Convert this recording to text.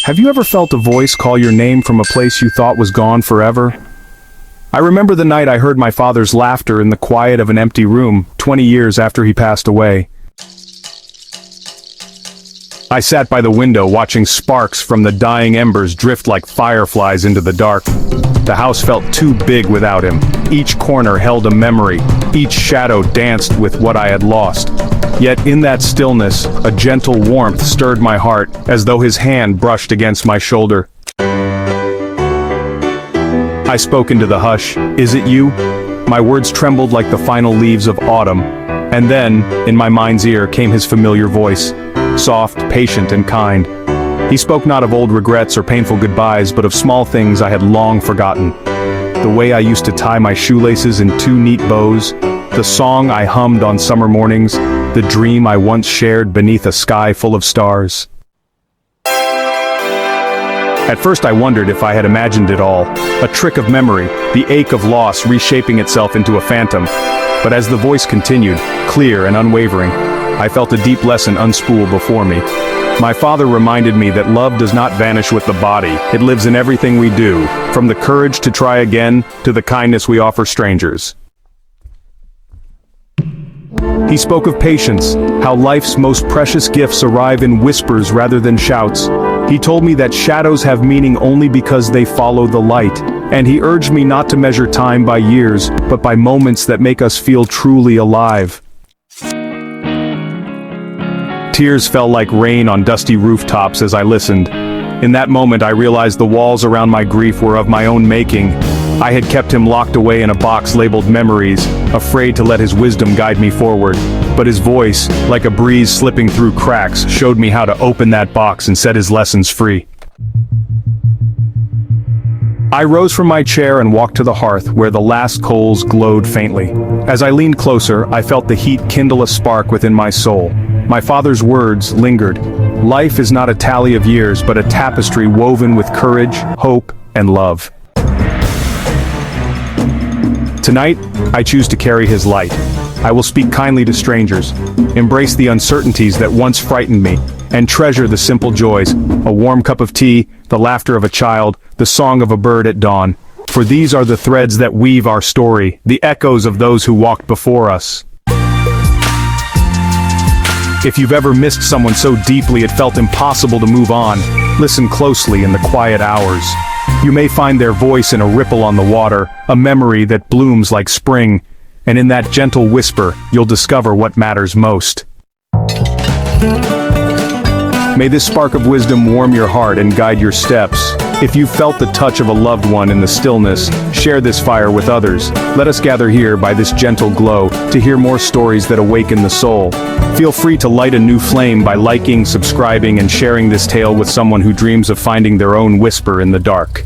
Have you ever felt a voice call your name from a place you thought was gone forever? I remember the night I heard my father's laughter in the quiet of an empty room, 20 years after he passed away. I sat by the window watching sparks from the dying embers drift like fireflies into the dark. The house felt too big without him. Each corner held a memory. Each shadow danced with what I had lost. Yet in that stillness, a gentle warmth stirred my heart, as though his hand brushed against my shoulder. I spoke into the hush. "Is it you?" My words trembled like the final leaves of autumn. And then, in my mind's ear, came his familiar voice. Soft, patient, and kind. He spoke not of old regrets or painful goodbyes, but of small things I had long forgotten. The way I used to tie my shoelaces in two neat bows, the song I hummed on summer mornings, the dream I once shared beneath a sky full of stars. At first I wondered if I had imagined it all, a trick of memory, the ache of loss reshaping itself into a phantom. But as the voice continued, clear and unwavering, I felt a deep lesson unspool before me. My father reminded me that love does not vanish with the body, it lives in everything we do, from the courage to try again, to the kindness we offer strangers. He spoke of patience, how life's most precious gifts arrive in whispers rather than shouts. He told me that shadows have meaning only because they follow the light, and he urged me not to measure time by years, but by moments that make us feel truly alive. Tears fell like rain on dusty rooftops as I listened. In that moment I realized the walls around my grief were of my own making. I had kept him locked away in a box labeled memories, afraid to let his wisdom guide me forward. But his voice, like a breeze slipping through cracks, showed me how to open that box and set his lessons free. I rose from my chair and walked to the hearth, where the last coals glowed faintly. As I leaned closer, I felt the heat kindle a spark within my soul. My father's words lingered. Life is not a tally of years, but a tapestry woven with courage, hope, and love. Tonight, I choose to carry his light. I will speak kindly to strangers, embrace the uncertainties that once frightened me, and treasure the simple joys, a warm cup of tea, the laughter of a child, the song of a bird at dawn. For these are the threads that weave our story, the echoes of those who walked before us. If you've ever missed someone so deeply it felt impossible to move on, listen closely in the quiet hours. You may find their voice in a ripple on the water, a memory that blooms like spring, and in that gentle whisper, you'll discover what matters most. May this spark of wisdom warm your heart and guide your steps. If you've felt the touch of a loved one in the stillness, share this fire with others. Let us gather here by this gentle glow to hear more stories that awaken the soul. Feel free to light a new flame by liking, subscribing, and sharing this tale with someone who dreams of finding their own whisper in the dark.